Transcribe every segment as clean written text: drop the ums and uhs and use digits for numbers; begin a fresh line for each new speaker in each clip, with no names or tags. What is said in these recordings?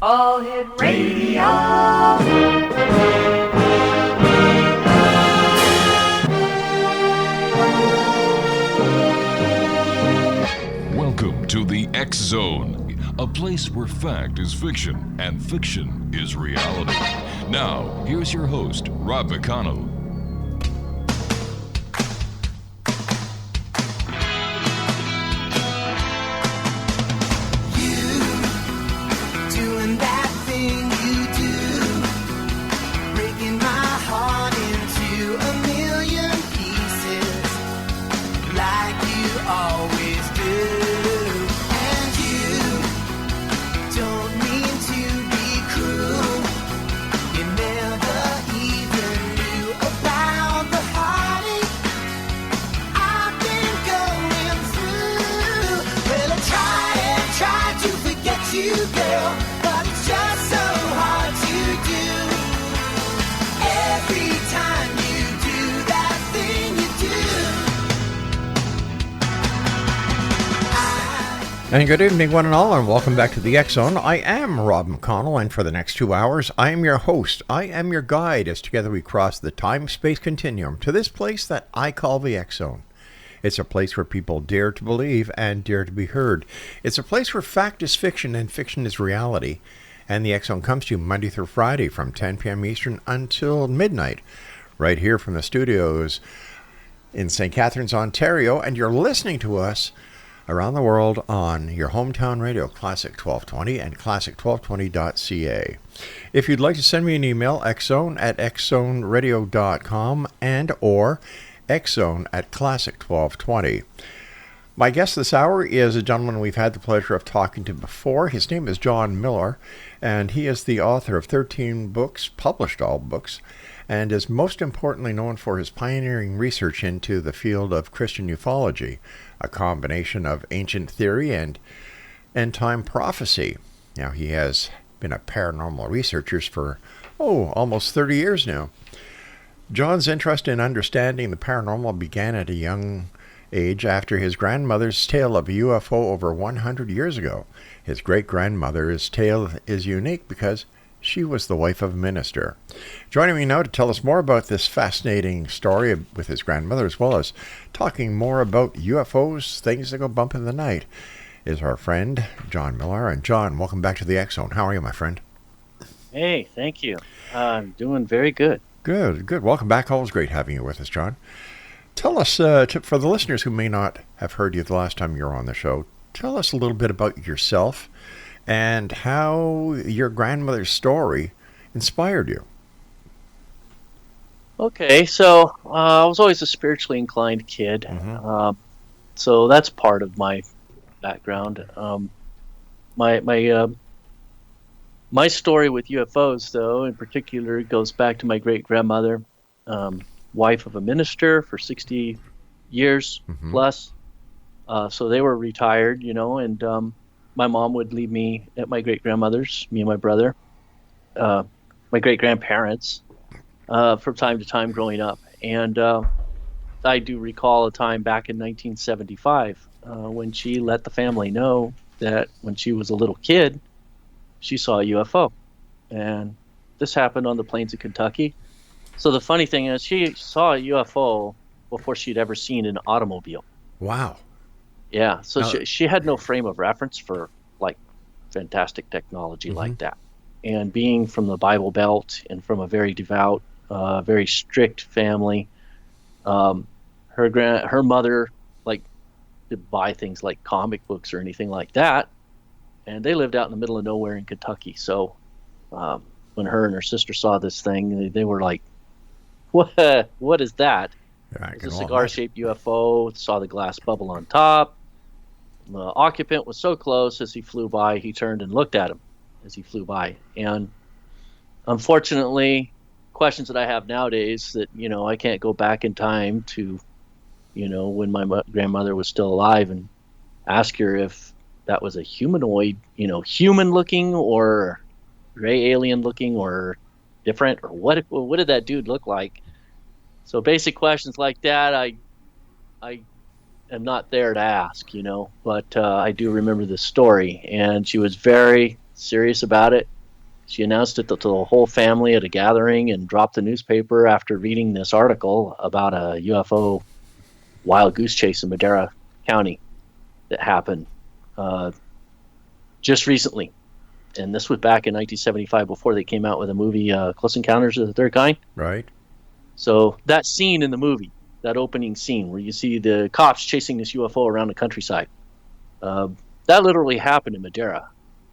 All Hit Radio.
Welcome to the X Zone, a place where fact is fiction and fiction is reality. Now, here's your host, Rob McConnell.
And good evening, one and all, and welcome back to the X Zone. I am Rob McConnell, and for the next 2 hours, I am your host. I am your guide as together we cross the time-space continuum to this place that I call the X Zone. It's a place where people dare to believe and dare to be heard. It's a place where fact is fiction and fiction is reality. And the X Zone comes to you Monday through Friday from 10 p.m. Eastern until midnight, right here from the studios in St. Catharines, Ontario. And you're listening to us around the world on your hometown radio, Classic 1220 and classic1220.ca. If you'd like to send me an email, xzone@xzoneradio.com and or xzone@classic1220. My guest this hour is a gentleman we've had the pleasure of talking to before. His name is John MILOR, and he is the author of 13 books, published all books, and is most importantly known for his pioneering research into the field of Christian ufology, a combination of ancient theory and end-time prophecy. Now, he has been a paranormal researcher for, almost 30 years now. John's interest in understanding the paranormal began at a young age after his grandmother's tale of a UFO over 100 years ago. His great-grandmother's tale is unique because she was the wife of a minister. Joining me now to tell us more about this fascinating story with his grandmother, as well as talking more about UFOs, things that go bump in the night, is our friend, John MILOR. And John, welcome back to the X Zone. How are you, my friend?
Hey, thank you. I'm doing very good.
Good. Welcome back. Always great having you with us, John. Tell us, for the listeners who may not have heard you the last time you were on the show, tell us a little bit about yourself and how your grandmother's story inspired you.
Okay, so I was always a spiritually inclined kid, so that's part of my background. My story with UFOs, though, in particular, goes back to my great-grandmother, wife of a minister for 60 years plus. So they were retired, and my mom would leave me at my great-grandmother's, me and my brother, my great-grandparents, from time to time growing up. And I do recall a time back in 1975 when she let the family know that when she was a little kid, she saw a UFO. And this happened on the plains of Kentucky. So the funny thing is she saw a UFO before she'd ever seen an automobile.
Wow.
Yeah, so she had no frame of reference for like fantastic technology like that. And being from the Bible Belt and from a very devout, very strict family, her mother like didn't buy things like comic books or anything like that, and they lived out in the middle of nowhere in Kentucky. So when her and her sister saw this thing, they were like, "What is that?" It was a cigar-shaped UFO. Saw the glass bubble on top. The occupant was so close as he flew by, he turned and looked at him as he flew by. And unfortunately, questions that I have nowadays that, I can't go back in time to, when my grandmother was still alive and ask her if that was a humanoid, human looking or gray alien looking or different, or what did that dude look like? So basic questions like that, I am not there to ask, but I do remember this story, and she was very serious about it. She announced it to the whole family at a gathering and dropped the newspaper after reading this article about a UFO wild goose chase in Madera County that happened just recently. And this was back in 1975 before they came out with a movie, Close Encounters of the Third Kind.
Right.
So that scene in the movie, that opening scene where you see the cops chasing this UFO around the countryside, that literally happened in Madera.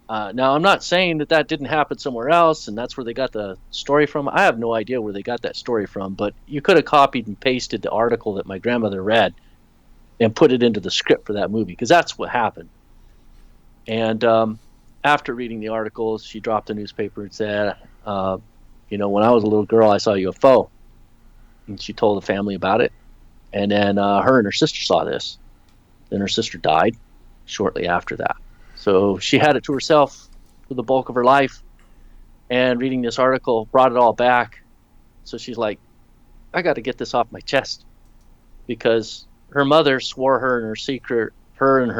Now, I'm not saying that didn't happen somewhere else, and that's where they got the story from. I have no idea where they got that story from, but you could have copied and pasted the article that my grandmother read and put it into the script for that movie, because that's what happened. And after reading the articles, she dropped the newspaper and said, when I was a little girl, I saw a UFO. And she told the family about it. And then her and her sister saw this. Then her sister died shortly after that. So she had it to herself for the bulk of her life. And reading this article brought it all back. So she's like, I got to get this off my chest. Because her mother swore her and her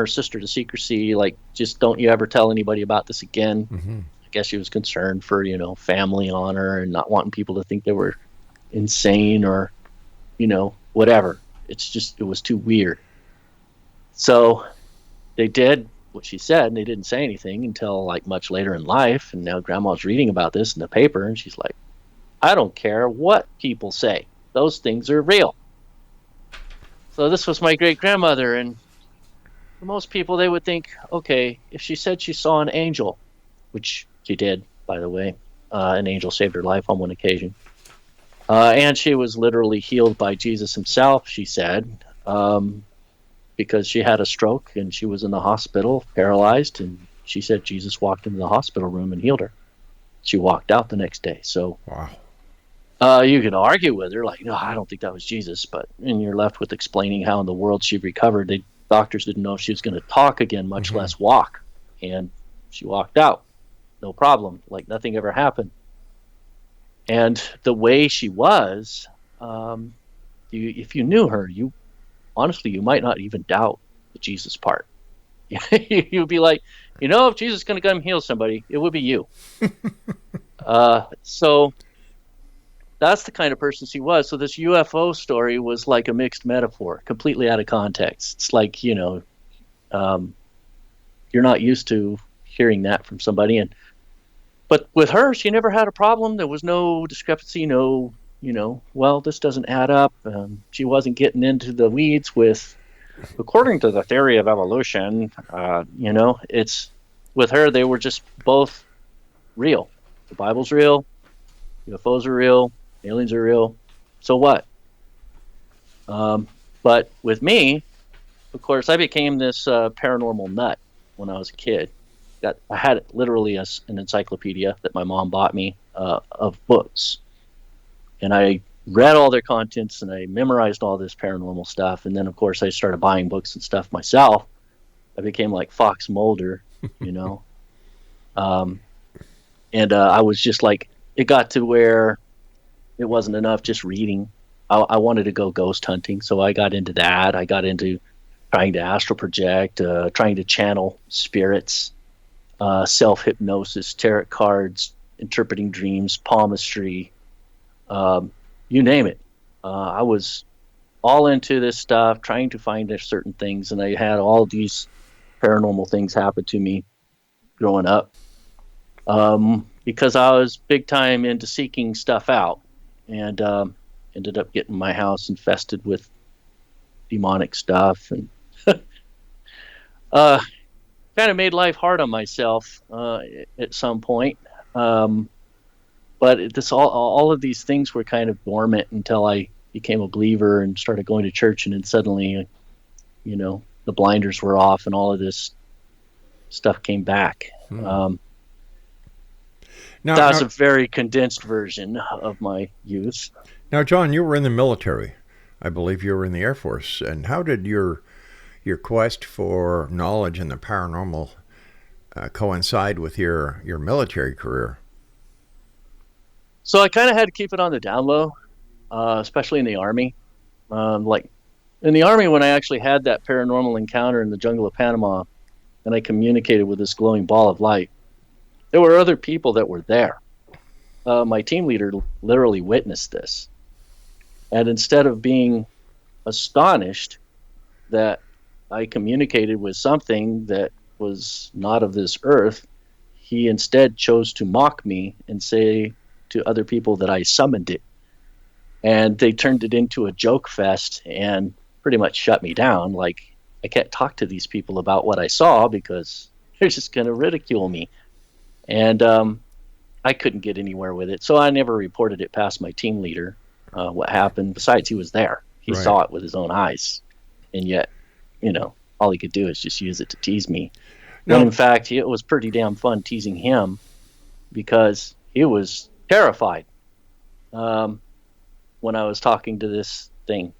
sister to secrecy, like, just don't you ever tell anybody about this again.
Mm-hmm.
I guess she was concerned for, family honor and not wanting people to think they were insane or, whatever. It was too weird. So they did what she said, and they didn't say anything until like much later in life. And now grandma's reading about this in the paper, and she's like, I don't care what people say. Those things are real. So this was my great grandmother, and for most people, they would think, okay, if she said she saw an angel, which she did, by the way, an angel saved her life on one occasion. And she was literally healed by Jesus himself, she said, because she had a stroke and she was in the hospital, paralyzed, and she said Jesus walked into the hospital room and healed her. She walked out the next day. So
wow.
You could argue with her, like, no, I don't think that was Jesus, and you're left with explaining how in the world she recovered. Doctors didn't know if she was going to talk again, much less walk. And she walked out. No problem. Like nothing ever happened. And the way she was, if you knew her, you might not even doubt the Jesus part. You'd be like, if Jesus is going to come heal somebody, it would be you. So that's the kind of person she was. So this UFO story was like a mixed metaphor, completely out of context. It's like, you're not used to hearing that from somebody. But with her, she never had a problem. There was no discrepancy, well, this doesn't add up. She wasn't getting into the weeds with, according to the theory of evolution, it's with her, they were just both real. The Bible's real. UFOs are real. Aliens are real. So what? But with me, of course, I became this paranormal nut when I was a kid. I had literally an encyclopedia that my mom bought me of books. And I read all their contents and I memorized all this paranormal stuff. And then, of course, I started buying books and stuff myself. I became like Fox Mulder, And I was just like, it got to where it wasn't enough just reading. I wanted to go ghost hunting, so I got into that. I got into trying to astral project, trying to channel spirits, self-hypnosis, tarot cards, interpreting dreams, palmistry, you name it. I was all into this stuff, trying to find certain things, and I had all these paranormal things happen to me growing up. Because I was big time into seeking stuff out, and ended up getting my house infested with demonic stuff, and kind of made life hard on myself at some point. But all of these things were kind of dormant until I became a believer and started going to church, and then suddenly, the blinders were off and all of this stuff came back. That's a very condensed version of my youth.
Now, John, you were in the military. I believe you were in the Air Force. And how did your quest for knowledge in the paranormal coincide with your military career? So
I kind of had to keep it on the down low, especially in the Army. In the Army, when I actually had that paranormal encounter in the jungle of Panama, and I communicated with this glowing ball of light, there were other people that were there. My team leader literally witnessed this. And instead of being astonished that I communicated with something that was not of this earth, he instead chose to mock me and say to other people that I summoned it. And they turned it into a joke fest and pretty much shut me down. Like, I can't talk to these people about what I saw because they're just going to ridicule me. And I couldn't get anywhere with it. So I never reported it past my team leader, what happened. Besides, he was there. He
Right.
saw it with his own eyes. And yet, all he could do is just use it to tease me.
No.
When in fact, it was pretty damn fun teasing him because he was terrified when I was talking to this thing,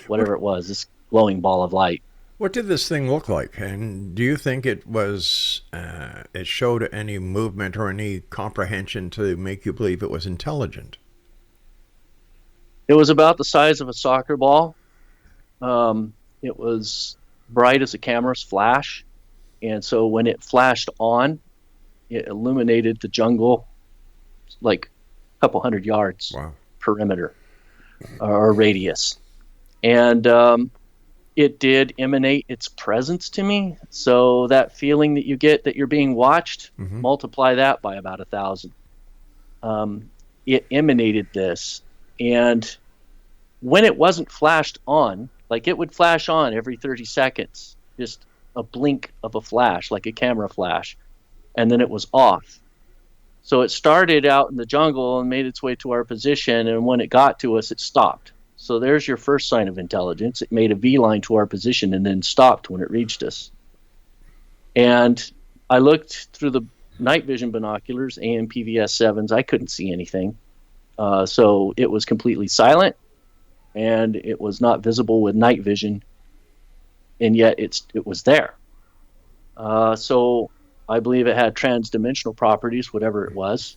whatever it was, this glowing ball of light.
What did this thing look like? And do you think it was, it showed any movement or any comprehension to make you believe it was intelligent?
It was about the size of a soccer ball. It was bright as a camera's flash. And so when it flashed on, it illuminated the jungle like a couple 100 yards
Wow.
perimeter or radius. And it did emanate its presence to me. So that feeling that you get that you're being watched, multiply that by about 1,000. It emanated this. And when it wasn't flashed on, like it would flash on every 30 seconds, just a blink of a flash, like a camera flash, and then it was off. So it started out in the jungle and made its way to our position, and when it got to us, it stopped. So there's your first sign of intelligence. It made a V line to our position and then stopped when it reached us. And I looked through the night vision binoculars, AMPVS 7s. I couldn't see anything. So it was completely silent, and it was not visible with night vision, and yet it was there. So I believe it had transdimensional properties, whatever it was.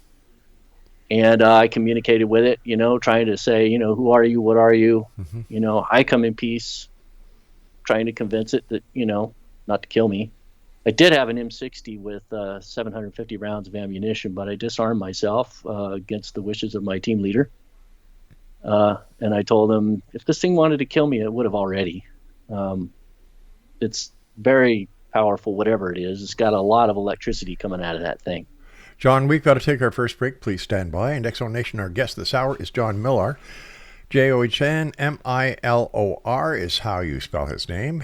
And I communicated with it, trying to say, who are you? What are you? I come in peace, trying to convince it that, not to kill me. I did have an M60 with 750 rounds of ammunition, but I disarmed myself against the wishes of my team leader. And I told him, if this thing wanted to kill me, it would have already. It's very powerful, whatever it is. It's got a lot of electricity coming out of that thing.
John, we've got to take our first break. Please stand by. And X Zone Nation, our guest this hour is John MILOR. JOHN-MILOR is how you spell his name.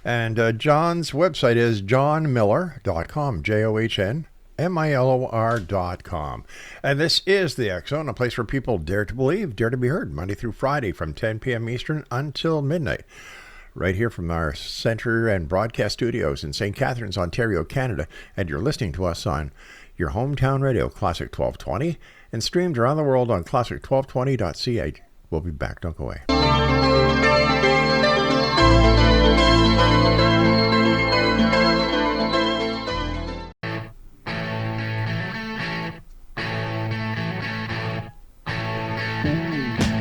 And John's website is johnmilor.com, JOHN-MILOR.com. And this is the X Zone, a place where people dare to believe, dare to be heard, Monday through Friday from 10 p.m. Eastern until midnight. Right here from our center and broadcast studios in St. Catharines, Ontario, Canada. And you're listening to us on your hometown radio, Classic 1220, and streamed around the world on classic1220.ca. We'll be back. Don't go away.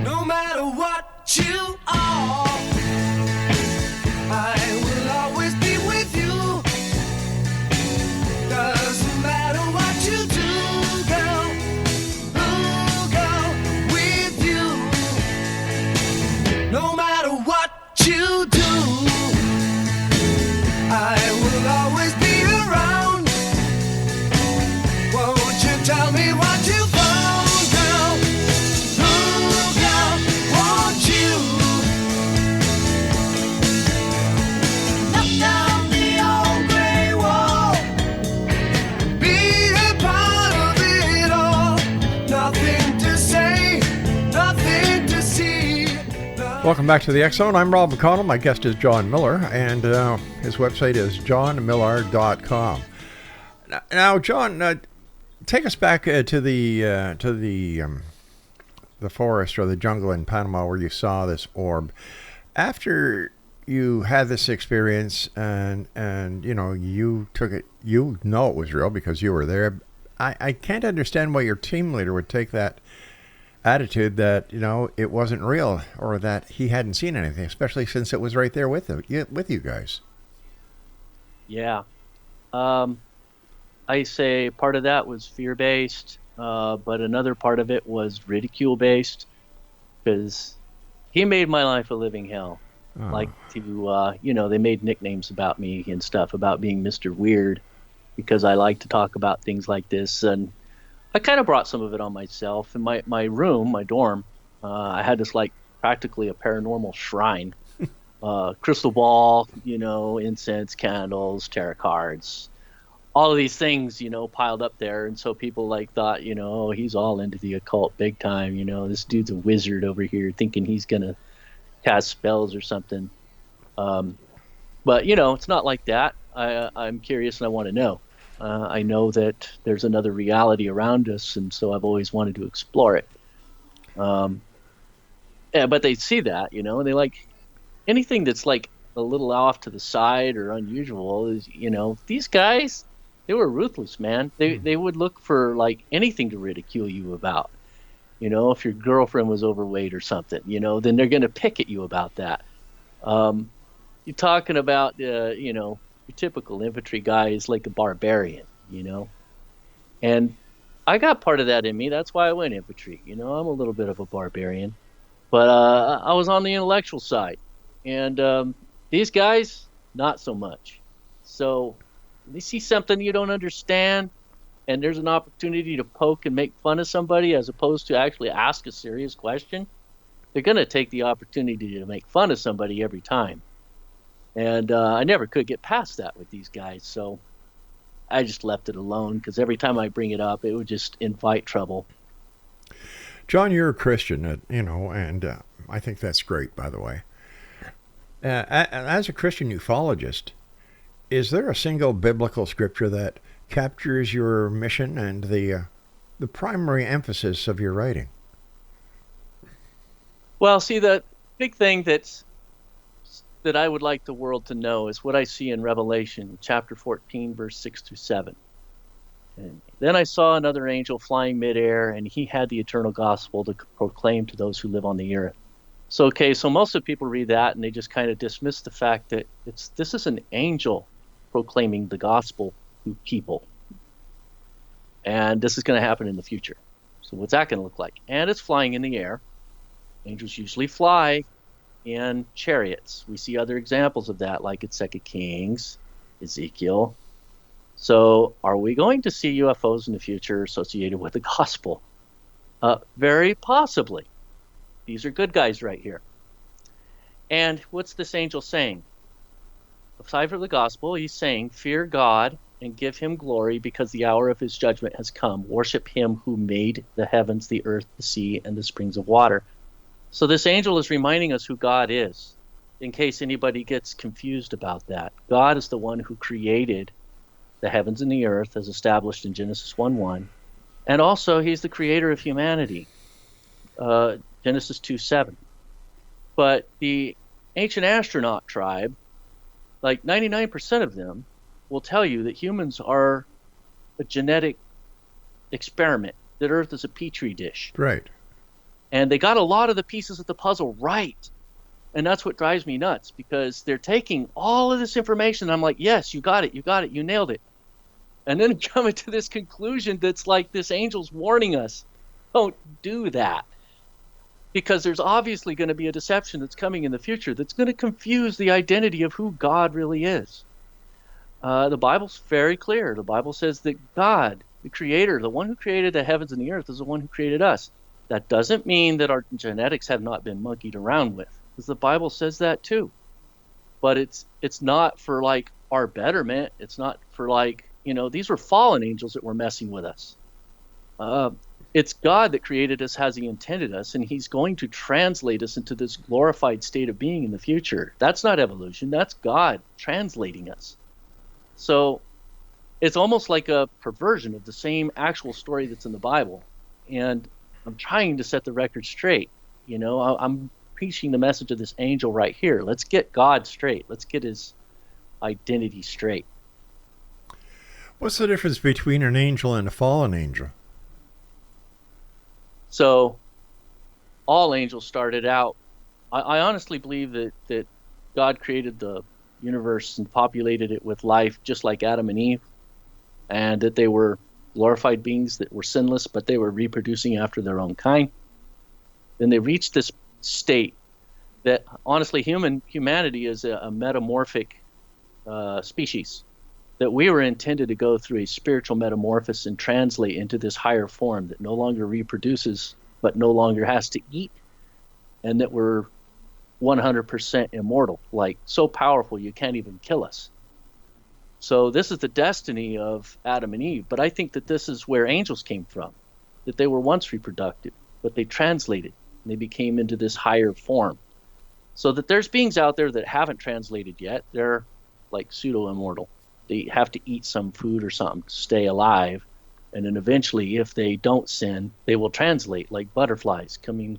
No matter what you are, I will always be with you. Doesn't matter what you do, girl. Ooh, girl, with you. No matter what you do, I will always be around. Won't you tell me what you found, girl? Ooh, girl, won't you? Knock down the old gray wall. Be a part of it all. Nothing to say, nothing to see.
Welcome back to the X Zone. I'm Rob McConnell. My guest is John MILOR, and his website is johnmilor.com. Now, John, take us back to the forest or the jungle in Panama where you saw this orb. After you had this experience and you took it, it was real because you were there. I can't understand why your team leader would take that attitude that, it wasn't real or that he hadn't seen anything, especially since it was right there with you guys.
Yeah. I say part of that was fear-based, but another part of it was ridicule-based, because he made my life a living hell.
Oh.
Like they made nicknames about me and stuff, about being Mr. Weird, because I like to talk about things like this. And I kind of brought some of it on myself. In my room, my dorm, I had this like practically a paranormal shrine. Crystal ball, incense, candles, tarot cards, all of these things, piled up there. And so people thought, oh, he's all into the occult big time. This dude's a wizard over here thinking he's going to cast spells or something. But, it's not like that. I'm curious and I want to know. I know that there's another reality around us, and so I've always wanted to explore it. But they see that, and they like anything that's like a little off to the side or unusual is, these guys, they were ruthless, man. They would look for like anything to ridicule you about. If your girlfriend was overweight or something, then they're going to pick at you about that. You're talking about, your typical infantry guy is like a barbarian, and I got part of that in me. That's why I went infantry. I'm a little bit of a barbarian, but I was on the intellectual side, and these guys, not so much. So they see something you don't understand, and there's an opportunity to poke and make fun of somebody as opposed to actually ask a serious question, they're going to take the opportunity to make fun of somebody every time. And I never could get past that with these guys, so I just left it alone, because every time I bring it up, it would just invite trouble.
John, you're a Christian, and I think that's great, by the way. As a Christian ufologist, is there a single biblical scripture that captures your mission and the primary emphasis of your writing?
Well, see, the big thing that I would like the world to know is what I see in Revelation chapter 14, verse 6 through 7. And then I saw another angel flying midair, and he had the eternal gospel to proclaim to those who live on the earth. So most of the people read that and they just kind of dismiss the fact that this is an angel proclaiming the gospel to people. And this is going to happen in the future. So what's that going to look like? And it's flying in the air. Angels usually fly in chariots. We see other examples of that, like in 2 Kings, Ezekiel. So are we going to see UFOs in the future associated with the gospel? Very possibly. These are good guys right here. And what's this angel saying? Aside from the gospel, he's saying, fear God and give him glory, because the hour of his judgment has come. Worship him who made the heavens, the earth, the sea, and the springs of water. So this angel is reminding us who God is, in case anybody gets confused about that. God is the one who created the heavens and the earth, as established in Genesis 1:1. And also, he's the creator of humanity, Genesis 2:7. But the ancient astronaut tribe, like 99% of them, will tell you that humans are a genetic experiment, that Earth is a petri dish.
Right.
And they got a lot of the pieces of the puzzle right. And that's what drives me nuts, because they're taking all of this information. And I'm like, yes, you got it, you nailed it. And then coming to this conclusion that's like this angel's warning us, don't do that. Because there's obviously going to be a deception that's coming in the future that's going to confuse the identity of who God really is. The Bible's very clear. The Bible says that God, the creator, the one who created the heavens and the earth, is the one who created us. That doesn't mean that our genetics have not been monkeyed around with, because the Bible says that too. But it's not for like our betterment. It's not for like, these were fallen angels that were messing with us. It's God that created us as he intended us, and he's going to translate us into this glorified state of being in the future. That's not evolution. That's God translating us. So it's almost like a perversion of the same actual story that's in the Bible. And I'm trying to set the record straight. I'm preaching the message of this angel right here. Let's get God straight. Let's get his identity straight.
What's the difference between an angel and a fallen angel?
So all angels started out. I honestly believe that God created the universe and populated it with life just like Adam and Eve, and that they were glorified beings that were sinless, but they were reproducing after their own kind. Then they reached this state that honestly humanity is a metamorphic species, that we were intended to go through a spiritual metamorphosis and translate into this higher form that no longer reproduces but no longer has to eat, and that we're 100% immortal, like so powerful you can't even kill us. So this is the destiny of Adam and Eve, but I think that this is where angels came from, that they were once reproductive, but they translated and they became into this higher form. So that there's beings out there that haven't translated yet. They're like pseudo-immortal. They have to eat some food or something to stay alive. And then eventually, if they don't sin, they will translate like butterflies, coming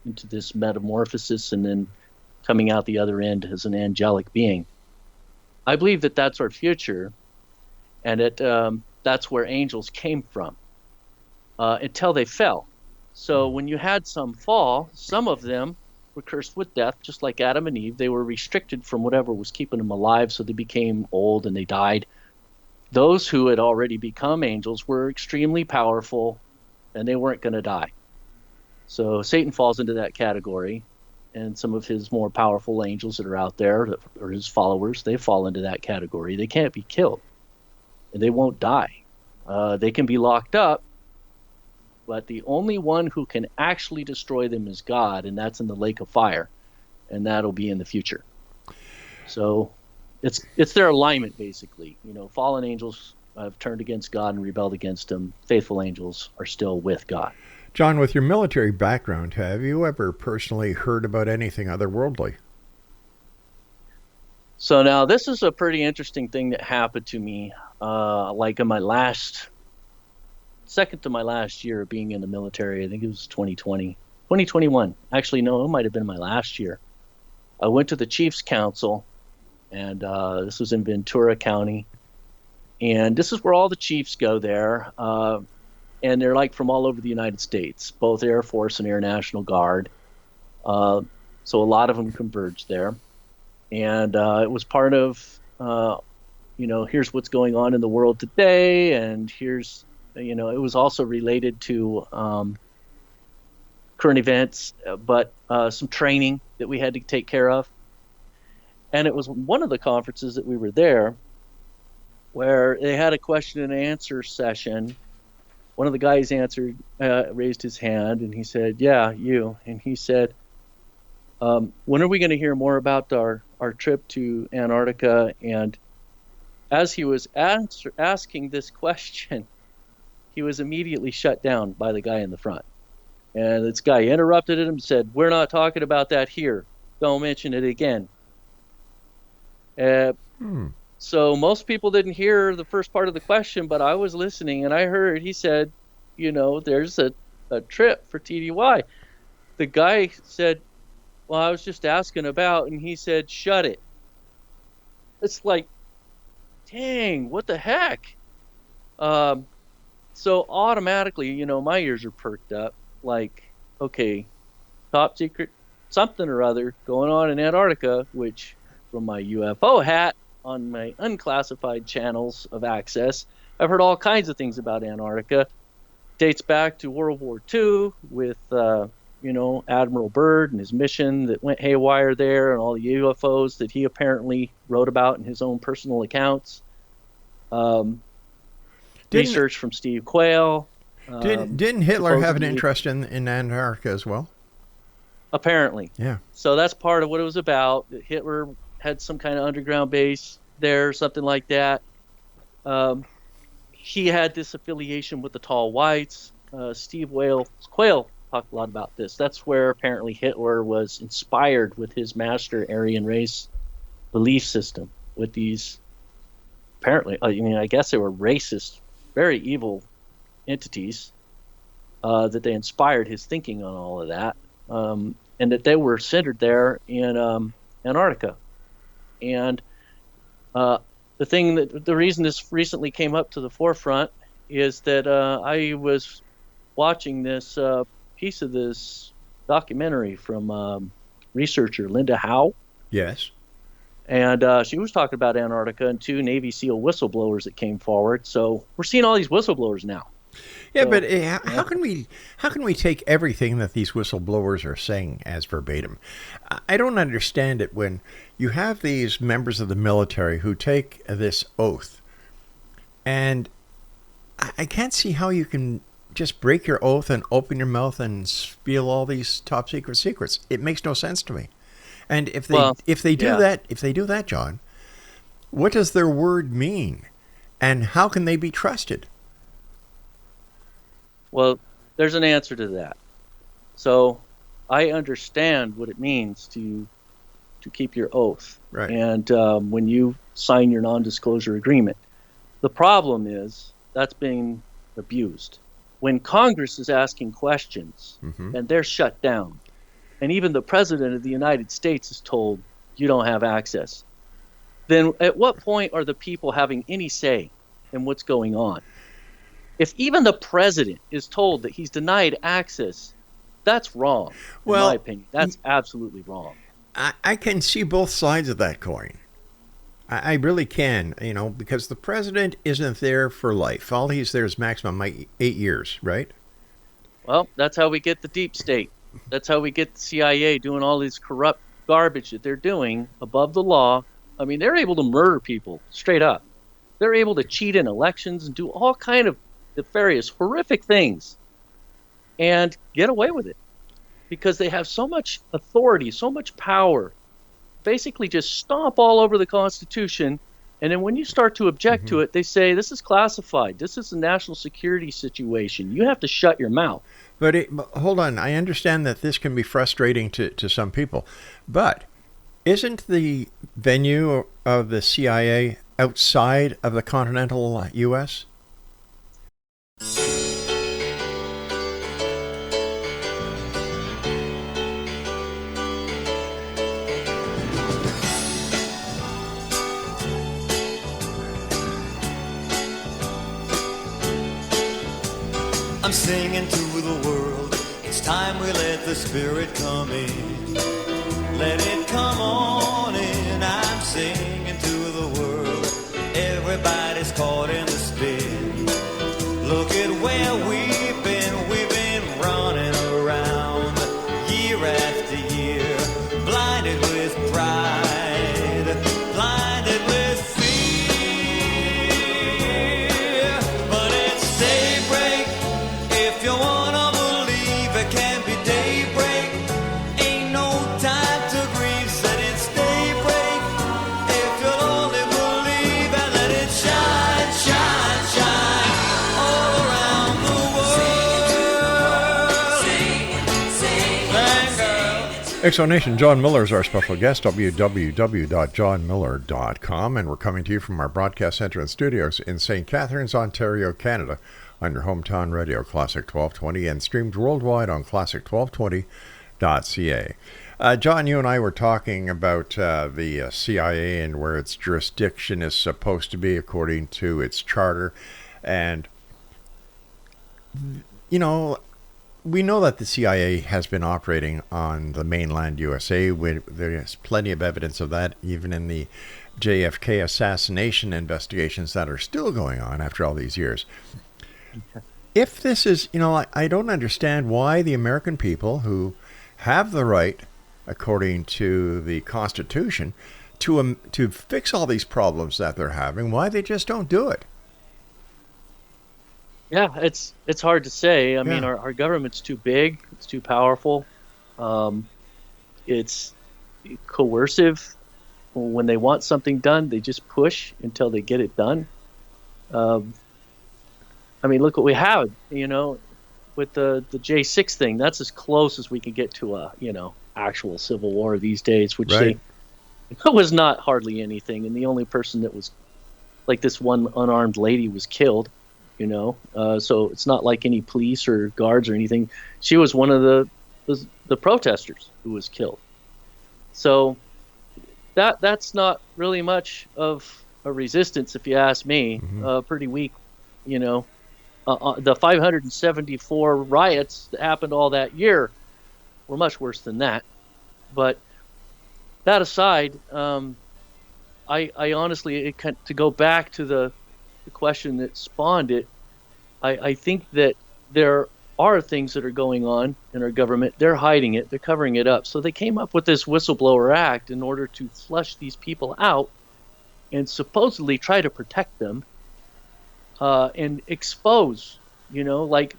into this metamorphosis and then coming out the other end as an angelic being. I believe that that's our future, and that's where angels came from until they fell. So when you had some fall, some of them were cursed with death, just like Adam and Eve. They were restricted from whatever was keeping them alive, so they became old and they died. Those who had already become angels were extremely powerful, and they weren't going to die. So Satan falls into that category, and some of his more powerful angels that are out there, or his followers, they fall into that category. They can't be killed, and they won't die. They can be locked up, but the only one who can actually destroy them is God, and that's in the lake of fire, and that'll be in the future. So it's their alignment, basically. Fallen angels have turned against God and rebelled against him. Faithful angels are still with God.
John, with your military background, have you ever personally heard about anything otherworldly?
So now this is a pretty interesting thing that happened to me, like in my second to my last year of being in the military. I think it was 2021. Actually, no, it might have been my last year. I went to the Chiefs Council, and this was in Ventura County. And this is where all the chiefs go there. And they're like from all over the United States, both Air Force and Air National Guard. So a lot of them converged there. And it was part of, here's what's going on in the world today. And here's, it was also related to current events, but some training that we had to take care of. And it was one of the conferences that we were there where they had a question and answer session. One of the guys raised his hand, and he said, "Yeah, you." And he said, "When are we going to hear more about our trip to Antarctica?" And as he was asking this question, he was immediately shut down by the guy in the front. And this guy interrupted him and said, "We're not talking about that here. Don't mention it again." So most people didn't hear the first part of the question, but I was listening, and I heard he said, there's a trip for TDY. The guy said, "Well, I was just asking about," and he said, "Shut it." It's like, dang, what the heck? So automatically, my ears are perked up, like, okay, top secret something or other going on in Antarctica, which from my UFO hat on my unclassified channels of access, I've heard all kinds of things about Antarctica. Dates back to World War II with, Admiral Byrd and his mission that went haywire there, and all the UFOs that he apparently wrote about in his own personal accounts. Research from Steve Quayle.
Didn't Hitler have an interest in Antarctica as well?
Apparently.
Yeah.
So that's part of what it was about. Hitler had some kind of underground base there, something like that. He had this affiliation with the Tall Whites. Steve Quayle talked a lot about this. That's where apparently Hitler was inspired with his master Aryan race belief system with these, apparently, I guess they were racist, very evil entities, that they inspired his thinking on all of that, and that they were centered there in Antarctica. And the reason this recently came up to the forefront is that I was watching this piece of this documentary from researcher Linda Howe,
Yes.
and she was talking about Antarctica and 2 Navy SEAL whistleblowers that came forward. So we're seeing all these whistleblowers now.
Yeah,
So,
but how can we take everything that these whistleblowers are saying as verbatim? I don't understand it when you have these members of the military who take this oath, and I can't see how you can just break your oath and open your mouth and spill all these top secret secrets. It makes no sense to me. And if they do that, John, what does their word mean, and how can they be trusted?
Well, there's an answer to that. So I understand what it means to keep your oath.
Right.
And when you sign your non-disclosure agreement, the problem is that's being abused. When Congress is asking questions and they're shut down, and even the President of the United States is told you don't have access, then at what point are the people having any say in what's going on? If even the president is told that he's denied access, that's wrong, in my opinion. That's absolutely wrong.
I can see both sides of that coin. I really can, because the president isn't there for life. All he's there is maximum 8 years, right?
Well, that's how we get the deep state. That's how we get the CIA doing all this corrupt garbage that they're doing above the law. I mean, they're able to murder people straight up. They're able to cheat in elections and do all kind of nefarious, horrific things and get away with it because they have so much authority, so much power, basically just stomp all over the Constitution. And then when you start to object to it, they say, this is classified. This is a national security situation. You have to shut your mouth.
But hold on. I understand that this can be frustrating to some people. But isn't the venue of the CIA outside of the continental U.S.?
I'm singing to the world. It's time we let the Spirit come in. Let it come on in. I'm singing to the world. Everybody's caught in the spin. Look at where we've been running around year after year, blinded with pride, blinded with fear. But it's daybreak, if you wanna believe it can be daybreak. Ain't no time to grieve, said it's daybreak. If you'll only believe and let it shine, shine, shine all around the world. Thank God.
Exonation, John Miller is our special guest, www.johnmiller.com, and we're coming to you from our broadcast center and studios in St. Catharines, Ontario, Canada, on your hometown radio, Classic 1220, and streamed worldwide on classic1220.ca. John, you and I were talking about the CIA and where its jurisdiction is supposed to be according to its charter. And, we know that the CIA has been operating on the mainland USA. There's plenty of evidence of that, even in the JFK assassination investigations that are still going on after all these years. If this is, I don't understand why the American people who have the right, according to the Constitution, to fix all these problems that they're having, why they just don't do it.
Yeah, it's hard to say. I mean, our government's too big. It's too powerful. It's coercive. When they want something done, they just push until they get it done. I mean, look what we have, with the J6 thing. That's as close as we can get to a, actual civil war these days, which
Right.
it was not hardly anything. And the only person that was, like this one unarmed lady was killed. So it's not like any police or guards or anything. She was one of the protesters who was killed. So that's not really much of a resistance, if you ask me. Pretty weak, the 574 riots that happened all that year were much worse than that. But that aside, I honestly, to go back to the question that spawned it, I think that there are things that are going on in our government. They're hiding it. They're covering it up. So they came up with this Whistleblower Act in order to flush these people out and supposedly try to protect them and expose, like,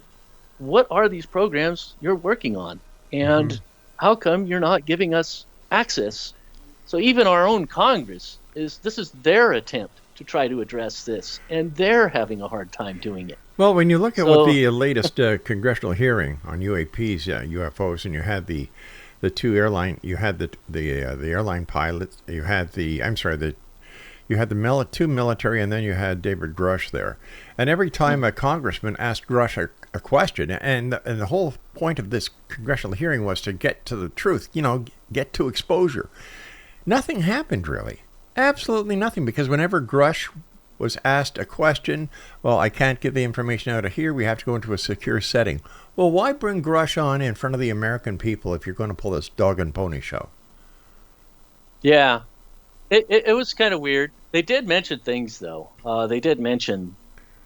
what are these programs you're working on? And how come you're not giving us access? So even our own Congress, this is their attempt to try to address this, and they're having a hard time doing it.
Well, when you look at what the latest congressional hearing on UAPs, UFOs, and you had the two airline, you had the airline pilots, you had the two military, and then you had David Grush there. And every time a congressman asked Grush a question, and the whole point of this congressional hearing was to get to the truth, get to exposure. Nothing happened, really. Absolutely nothing, because whenever Grush was asked a question, well, I can't get the information out of here, we have to go into a secure setting. Well, why bring Grush on in front of the American people if you're going to pull this dog and pony show?
Yeah, it was kind of weird. They did mention things, though. They did mention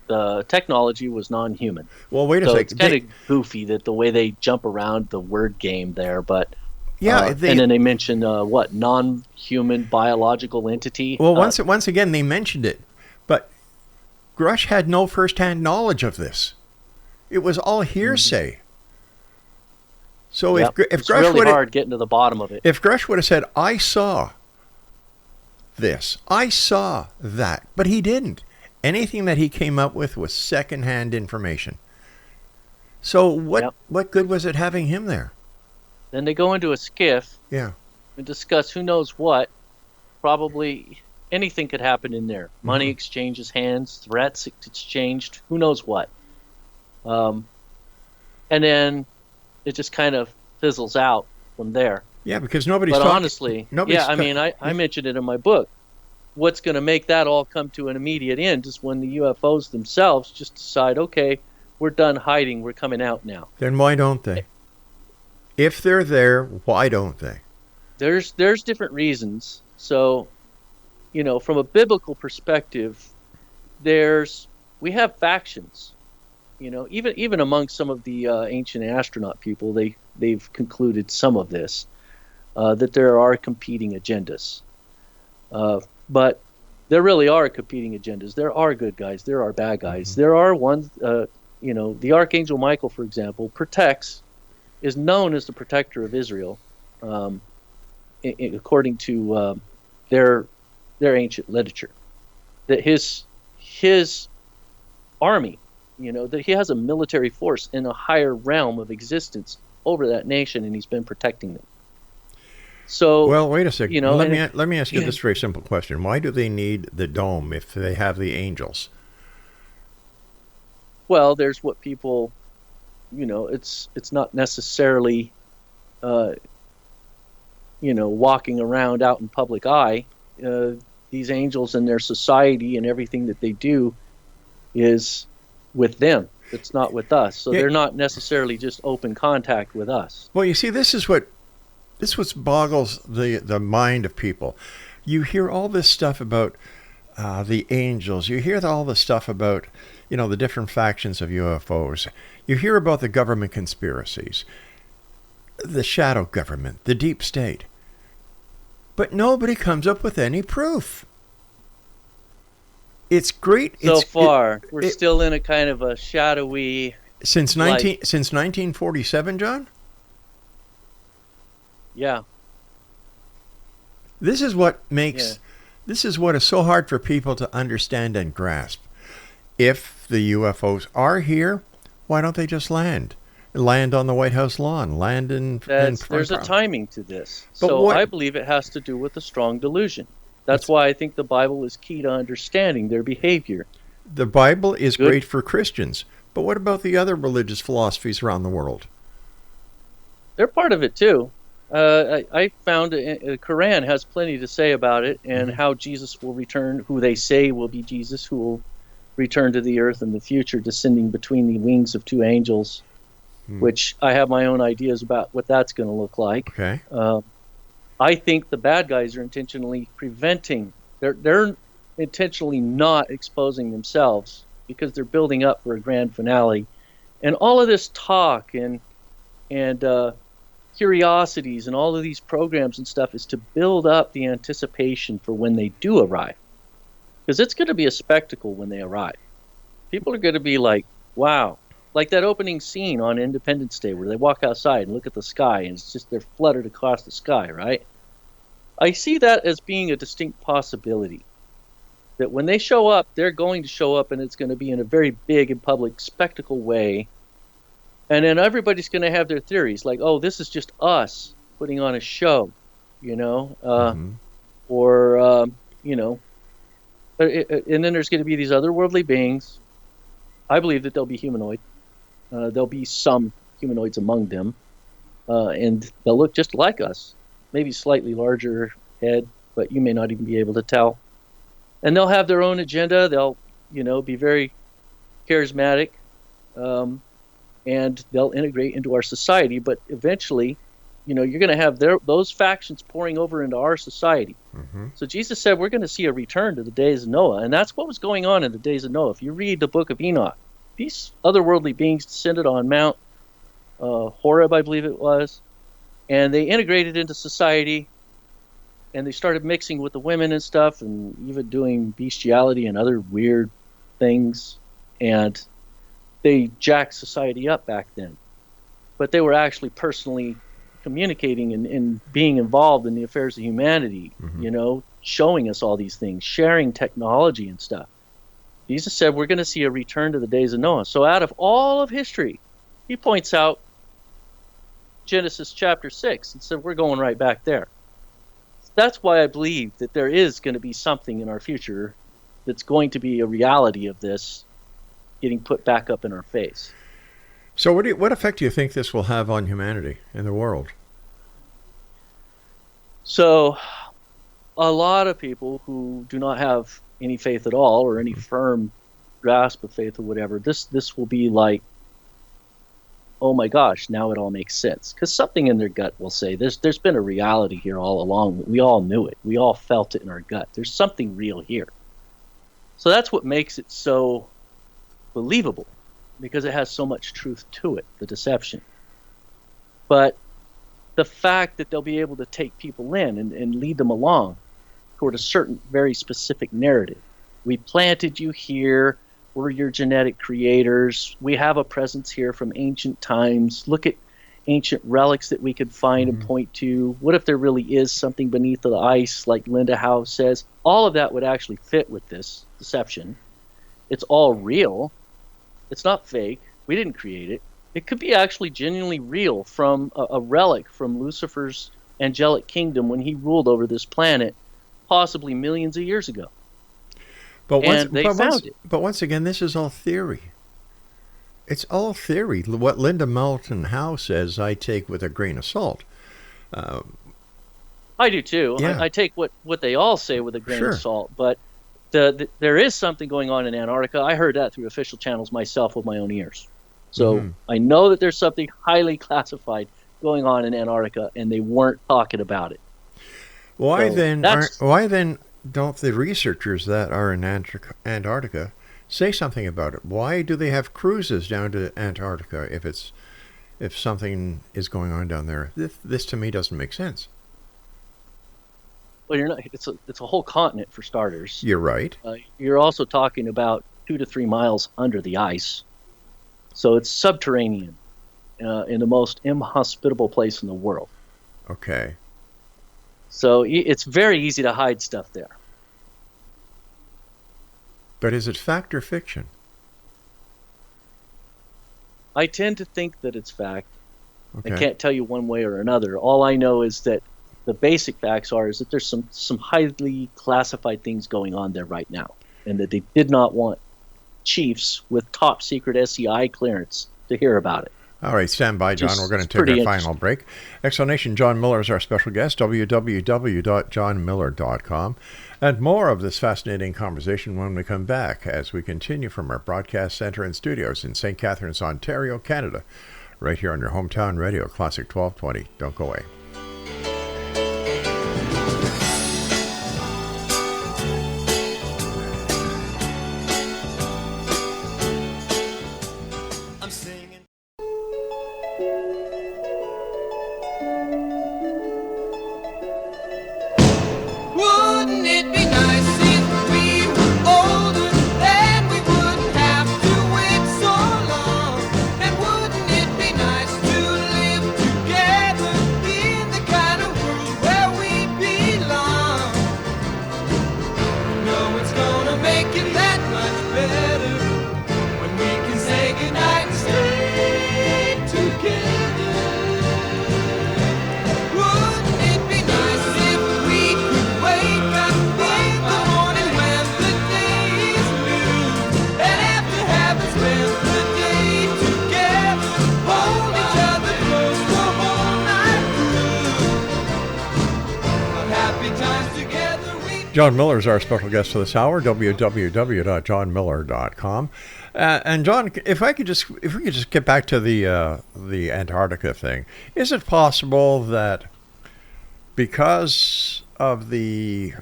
the technology was non-human.
Well, wait a second.
It's kind of goofy that the way they jump around the word game there, but
yeah,
and then they mentioned non-human biological entity.
Well, once again, they mentioned it, but Grush had no first-hand knowledge of this. It was all hearsay. Mm-hmm. So if
it's
Grush
really hard getting to the bottom of it.
If Grush would have said, "I saw this, I saw that," but he didn't. Anything that he came up with was second-hand information. So what good was it having him there?
Then they go into a skiff and discuss who knows what. Probably anything could happen in there. Money exchanges hands, threats exchanged, who knows what. And then it just kind of fizzles out from there.
Yeah, because nobody's
But
talking.
honestly, I mentioned it in my book. What's going to make that all come to an immediate end is when the UFOs themselves just decide, okay, we're done hiding, we're coming out now.
Then why don't they? If they're there, why don't they?
There's different reasons. So, from a biblical perspective, we have factions. Even among some of the ancient astronaut people, they've concluded some of this, that there are competing agendas. But there really are competing agendas. There are good guys. There are bad guys. There are ones, the Archangel Michael, for example, is known as the protector of Israel, according to their ancient literature. That his army, that he has a military force in a higher realm of existence over that nation, and he's been protecting them. So,
well, wait a second. Let me ask you this very simple question: why do they need the dome if they have the angels?
Well, there's what people, it's not necessarily, walking around out in public eye. These angels and their society and everything that they do is with them. It's not with us. So they're not necessarily just open contact with us.
Well, you see, this is what boggles the mind of people. You hear all this stuff about the angels. You hear all the stuff about, the different factions of UFOs. You hear about the government conspiracies, the shadow government, the deep state. But nobody comes up with any proof. It's great.
So far, we're still in a kind of a shadowy...
Since 1947, John?
Yeah.
This is what is so hard for people to understand and grasp. If the UFOs are here, why don't they just land? Land on the White House lawn, land in
there's a timing to this. So I believe it has to do with a strong delusion. That's why I think the Bible is key to understanding their behavior.
The Bible is great for Christians, but what about the other religious philosophies around the world?
They're part of it too. I found the Quran has plenty to say about it and how Jesus will return, who they say will be Jesus, who will return to the earth in the future, descending between the wings of two angels. which I have my own ideas about what that's going to look like.
Okay.
I think the bad guys are intentionally preventing. They're intentionally not exposing themselves because they're building up for a grand finale, and all of this talk and curiosities and all of these programs and stuff is to build up the anticipation for when they do arrive, because it's going to be a spectacle when they arrive. People are going to be like, wow, like that opening scene on Independence Day where they walk outside and look at the sky and it's just they're fluttered across the sky, right? I see that as being a distinct possibility, that when they show up, they're going to show up and it's going to be in a very big and public spectacle way. And then everybody's going to have their theories like, oh, this is just us putting on a show, or, and then there's going to be these otherworldly beings. I believe that they'll be humanoid. There'll be some humanoids among them, and they'll look just like us, maybe slightly larger head, but you may not even be able to tell. And they'll have their own agenda. They'll, be very charismatic, and they'll integrate into our society. But eventually, you're going to have those factions pouring over into our society. Mm-hmm. So Jesus said we're going to see a return to the days of Noah, and that's what was going on in the days of Noah. If you read the book of Enoch, these otherworldly beings descended on Mount Horeb, I believe it was, and they integrated into society, and they started mixing with the women and stuff, and even doing bestiality and other weird things, and they jacked society up back then. But they were actually personally communicating and being involved in the affairs of humanity, showing us all these things, sharing technology and stuff. Jesus said we're going to see a return to the days of Noah. So out of all of history, he points out Genesis chapter 6 and said we're going right back there. That's why I believe that there is going to be something in our future that's going to be a reality of this getting put back up in our face.
So what effect do you think this will have on humanity and the world?
So a lot of people who do not have any faith at all or any firm grasp of faith or whatever, this will be like, oh my gosh, now it all makes sense. Because something in their gut will say, there's been a reality here all along. We all knew it. We all felt it in our gut. There's something real here. So that's what makes it so believable, because it has so much truth to it, the deception. But the fact that they'll be able to take people in and lead them along toward a certain very specific narrative. We planted you here. We're your genetic creators. We have a presence here from ancient times. Look at ancient relics that we could find and point to. What if there really is something beneath the ice, like Linda Howe says? All of that would actually fit with this deception. It's all real. It's not fake. We didn't create it. It could be actually genuinely real from a relic from Lucifer's angelic kingdom when he ruled over this planet, possibly millions of years ago. But
once again, this is all theory. It's all theory. What Linda Moulton Howe says, I take with a grain of salt.
I do too. Yeah. I take what they all say with a grain of salt. But there is something going on in Antarctica. I heard that through official channels myself with my own ears. So I know that there's something highly classified going on in Antarctica, and they weren't talking about it.
Why then don't the researchers that are in Antarctica say something about it? Why do they have cruises down to Antarctica if something is going on down there? This to me doesn't make sense.
Well, you're not. It's a whole continent for starters.
You're right.
You're also talking about 2 to 3 miles under the ice, so it's subterranean, in the most inhospitable place in the world.
Okay.
So it's very easy to hide stuff there.
But is it fact or fiction?
I tend to think that it's fact.
Okay.
I can't tell you one way or another. All I know is that the basic facts is that there's some highly classified things going on there right now, and that they did not want chiefs with top secret SCI clearance to hear about it.
All right, stand by, John. We're going to take our final break. Explanation, John Miller is our special guest, www.johnmiller.com. And more of this fascinating conversation when we come back as we continue from our broadcast center and studios in St. Catharines, Ontario, Canada. right here on your hometown radio, Classic 1220. Don't go away.
I'm singing.
Wouldn't it be nice if we were older, then we wouldn't have to wait so long? And wouldn't it be nice to live together in the kind of world where we belong? No, it's gonna make it that much better when we can say goodnight and stay together. Wouldn't it be nice if we could wake up in the morning when the day is new, and after having spent the day together, hold each other close the whole night through? But happy times together we
John Miller is our special guest for this hour, www.johnmiller.com. And John, if we could just get back to the Antarctica thing, is it possible that because of the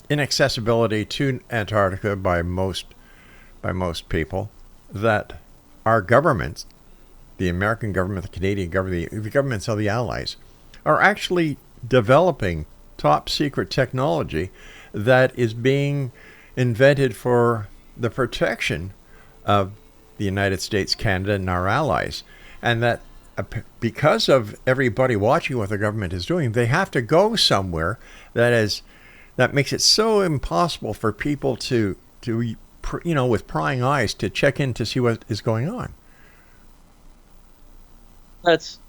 inaccessibility to Antarctica by most people, that our governments, the American government, the Canadian government, the governments of the Allies, are actually developing top secret technology that is being invented for the protection of the United States, Canada, and our allies, and that because of everybody watching what the government is doing, they have to go somewhere that makes it so impossible for people to with prying eyes to check in to see what is going on.
That's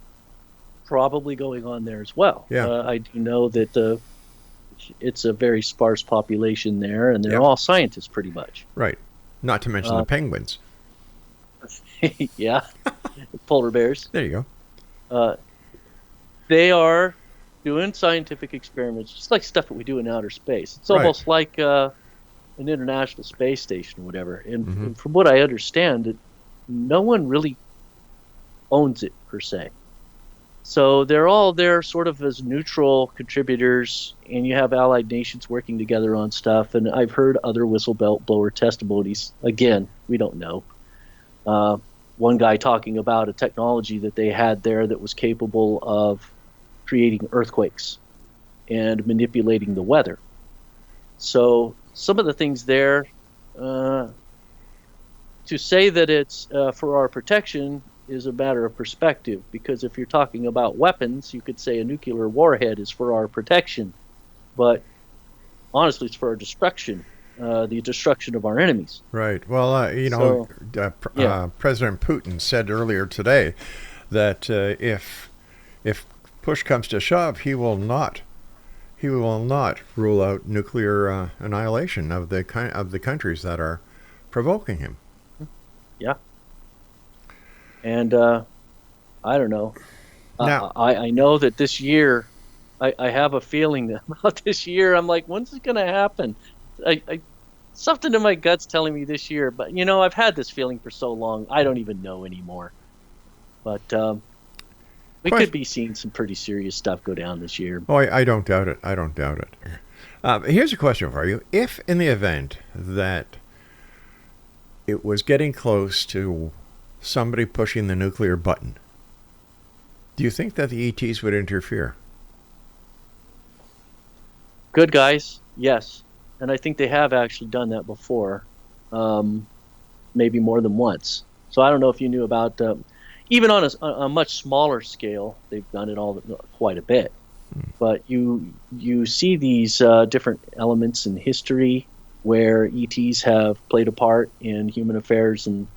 probably going on there as well.
Yeah.
I do know that it's a very sparse population there, and they're
Yeah.
all scientists pretty much.
Right. Not to mention the penguins.
Yeah, polar bears.
There you go.
They are doing scientific experiments, just like stuff that we do in outer space. It's
Right.
almost like an international space station or whatever. And from what I understand, no one really owns it per se. So they're all there sort of as neutral contributors, and you have allied nations working together on stuff. And I've heard other whistleblower testimonies. Again, we don't know. One guy talking about a technology that they had there that was capable of creating earthquakes and manipulating the weather. So some of the things there, to say that it's for our protection is a matter of perspective, because if you're talking about weapons, you could say a nuclear warhead is for our protection, but honestly, it's for our destruction, the destruction of our enemies.
Right. Well, President Putin said earlier today that if push comes to shove, he will not rule out nuclear annihilation of the countries that are provoking him.
Yeah. And I don't know.
Now,
I know that this year, I have a feeling about this year. I'm like, when's it going to happen? Something in my gut's telling me this year, but I've had this feeling for so long, I don't even know anymore. But we could be seeing some pretty serious stuff go down this year.
Oh, I don't doubt it. I don't doubt it. Here's a question for you. If in the event that it was getting close to somebody pushing the nuclear button, do you think that the ETs would interfere?
Good guys, yes. And I think they have actually done that before, maybe more than once. So I don't know if you knew about, even on a much smaller scale, they've done it all quite a bit. But you see these different elements in history where ETs have played a part in human affairs, and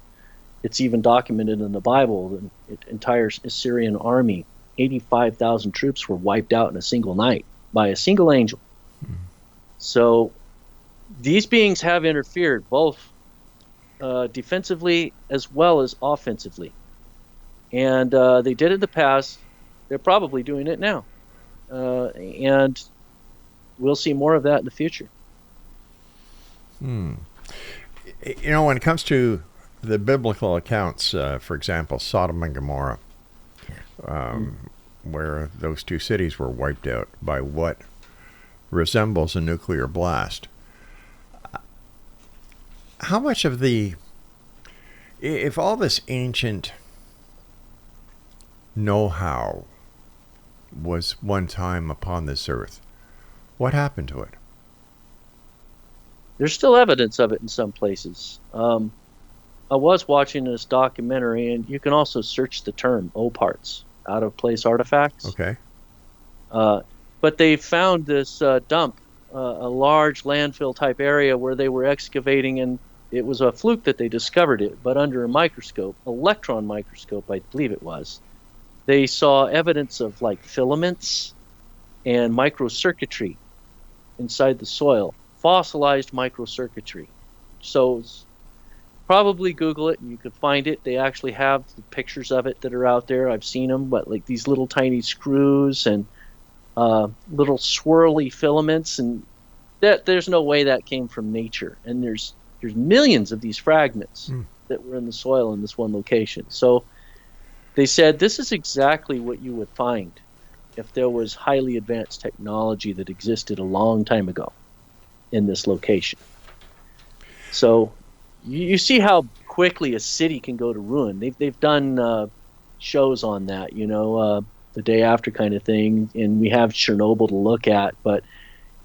it's even documented in the Bible. The entire Assyrian army, 85,000 troops were wiped out in a single night by a single angel. So these beings have interfered both defensively as well as offensively. And they did it in the past. They're probably doing it now. And we'll see more of that in the future.
When it comes to the biblical accounts, for example, Sodom and Gomorrah, where those two cities were wiped out by what resembles a nuclear blast. How much of if all this ancient know-how was one time upon this earth, what happened to it?
There's still evidence of it in some places. I was watching this documentary, and you can also search the term O-parts, out-of-place artifacts.
Okay.
But they found this dump, a large landfill-type area where they were excavating, and it was a fluke that they discovered it, but under a microscope, electron microscope, I believe it was, they saw evidence of like filaments and microcircuitry inside the soil, fossilized microcircuitry. So probably Google it and you could find it. They actually have the pictures of it that are out there. I've seen them, but like these little tiny screws and little swirly filaments, and there's no way that came from nature. And there's millions of these fragments that were in the soil in this one location. So they said this is exactly what you would find if there was highly advanced technology that existed a long time ago in this location. So you see how quickly a city can go to ruin. They've done shows on that, the day after kind of thing, and we have Chernobyl to look at. But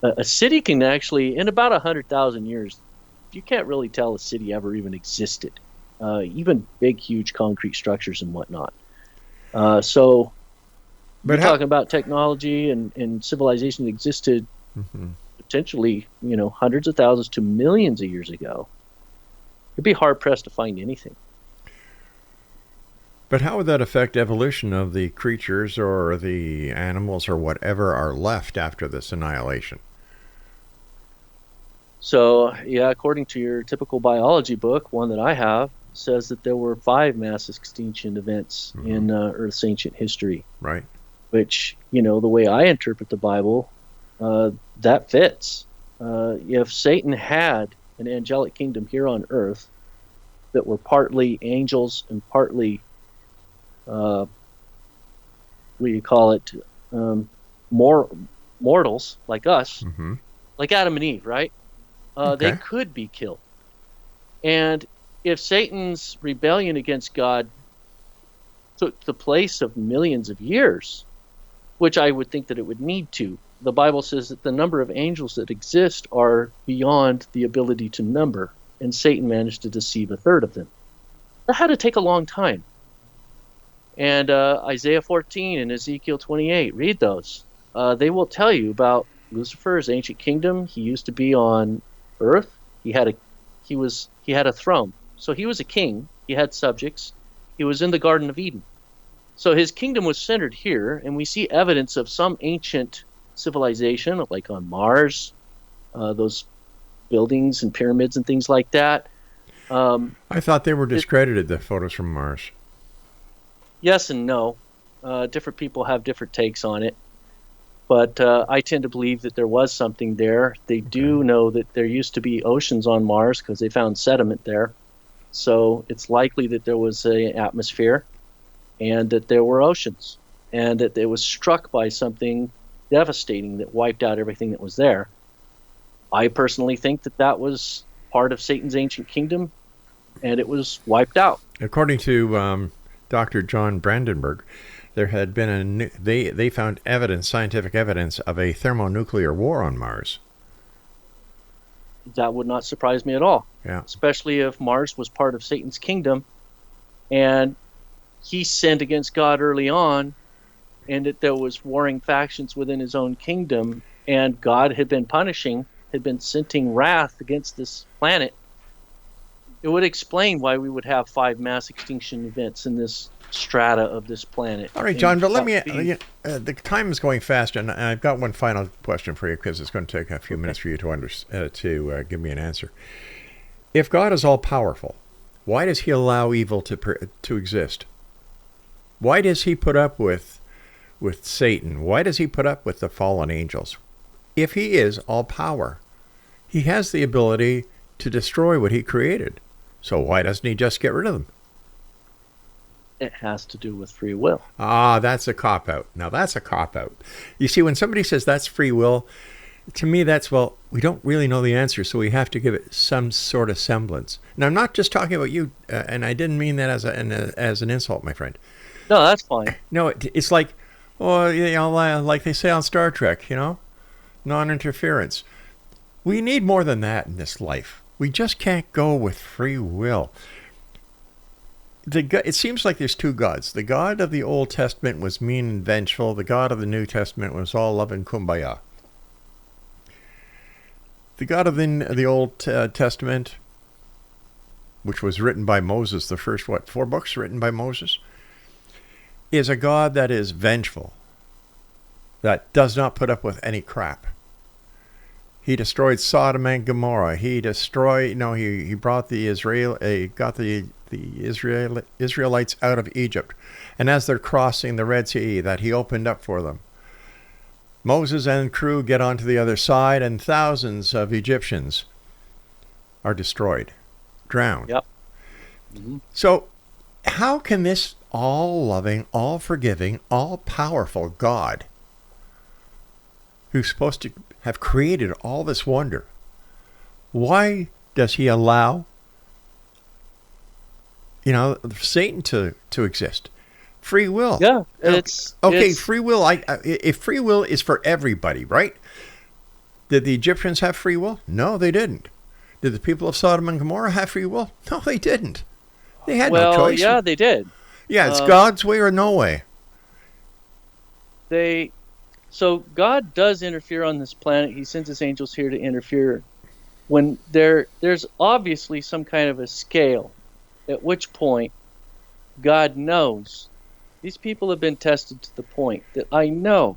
a city can actually, in about 100,000 years, you can't really tell a city ever even existed, even big, huge concrete structures and whatnot. So we're talking about technology and civilization that existed potentially, hundreds of thousands to millions of years ago. You'd be hard-pressed to find anything.
But how would that affect evolution of the creatures or the animals or whatever are left after this annihilation?
So, yeah, according to your typical biology book, one that I have, says that there were 5 mass extinction events in Earth's ancient history.
Right.
Which, the way I interpret the Bible, that fits. If Satan had an angelic kingdom here on Earth that were partly angels and partly, mortals like us, like Adam and Eve, right? They could be killed. And if Satan's rebellion against God took the place of millions of years, which I would think that it would need to, the Bible says that the number of angels that exist are beyond the ability to number, and Satan managed to deceive a third of them. That had to take a long time. And Isaiah 14 and Ezekiel 28, read those. They will tell you about Lucifer's ancient kingdom. He used to be on Earth. He had a throne. So he was a king. He had subjects. He was in the Garden of Eden. So his kingdom was centered here, and we see evidence of some ancient civilization, like on Mars, those buildings and pyramids and things like that.
I thought they were discredited, the photos from Mars.
Yes and no. Different people have different takes on it. But I tend to believe that there was something there. They do know that there used to be oceans on Mars because they found sediment there. So it's likely that there was an atmosphere and that there were oceans and that it was struck by something devastating that wiped out everything that was there. I personally think that was part of Satan's ancient kingdom and it was wiped out.
According to Dr. John Brandenburg, there had been they found scientific evidence of a thermonuclear war on Mars.
That would not surprise me at all.
Yeah.
Especially if Mars was part of Satan's kingdom and he sinned against God early on and that there was warring factions within his own kingdom and God had been sending wrath against this planet. It would explain why we would have 5 mass extinction events in this strata of this planet.
All right, John, but let me... the time is going fast, and I've got one final question for you because it's going to take a few minutes for you to give me an answer. If God is all-powerful, why does he allow evil to exist? Why does he put up with Satan? Why does he put up with the fallen angels? If he is all-power, he has the ability to destroy what he created. So why doesn't he just get rid of them?
It has to do with free will.
Ah, that's a cop-out. Now, that's a cop-out. You see, when somebody says that's free will, to me, that's, well, we don't really know the answer, so we have to give it some sort of semblance. Now, I'm not just talking about you, and I didn't mean that as an insult, my friend.
No, that's fine.
No, it's like, oh, you know, like they say on Star Trek, you know, non-interference. We need more than that in this life. We just can't go with free will. It seems like there's two gods. The God of the Old Testament was mean and vengeful. The God of the New Testament was all love and kumbaya. The God of the Old Testament, which was written by Moses, the first, 4 books written by Moses, is a God that is vengeful, that does not put up with any crap. He destroyed Sodom and Gomorrah. He brought got the Israelites out of Egypt. And as they're crossing the Red Sea that he opened up for them, Moses and crew get onto the other side, and thousands of Egyptians are destroyed, drowned.
Yep. Mm-hmm.
So how can this all-loving, all-forgiving, all-powerful God, who's supposed to have created all this wonder, why does he allow, Satan to exist? Free will.
Yeah,
free will. If free will is for everybody, right? Did the Egyptians have free will? No, they didn't. Did the people of Sodom and Gomorrah have free will? No, they didn't. They had no choice.
Yeah, they did.
Yeah, it's God's way or no way.
So God does interfere on this planet. He sends his angels here to interfere when there's obviously some kind of a scale, at which point God knows these people have been tested to the point that I know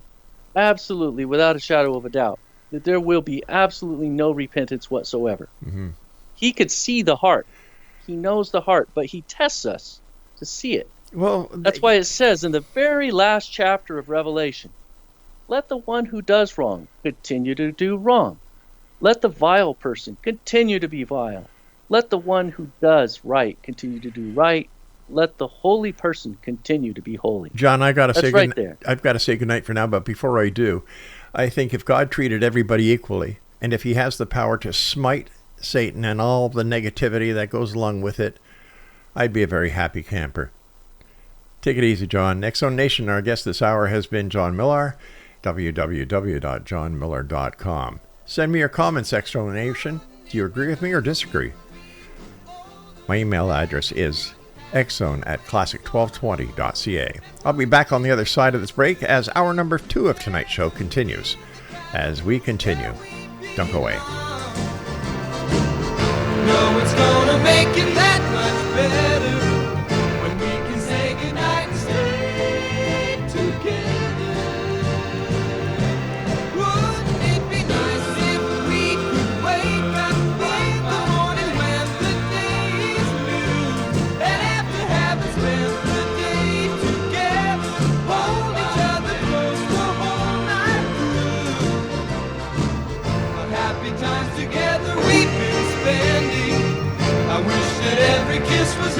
absolutely, without a shadow of a doubt, that there will be absolutely no repentance whatsoever.
Mm-hmm.
He could see the heart. He knows the heart, but he tests us to see it.
Well,
that's why it says in the very last chapter of Revelation, let the one who does wrong continue to do wrong. Let the vile person continue to be vile. Let the one who does right continue to do right. Let the holy person continue to be holy.
John, I've got to say goodnight for now, but before I do, I think if God treated everybody equally, and if he has the power to smite Satan and all the negativity that goes along with it, I'd be a very happy camper. Take it easy, John. X Zone Nation, our guest this hour has been John MILOR, www.johnmilor.com. Send me your comments, X Zone Nation. Do you agree with me or disagree? My email address is xzone@classic1220.ca. I'll be back on the other side of this break as hour number 2 of tonight's show continues. As we continue, don't go away.
No, it's gonna make it that much better when we can say goodnight and stay together. Wouldn't it be nice if we could wake up in the morning when the day is new, and after having spent the day together, hold each other close the whole night through? What happy times together we've been spending. I wish that every kiss was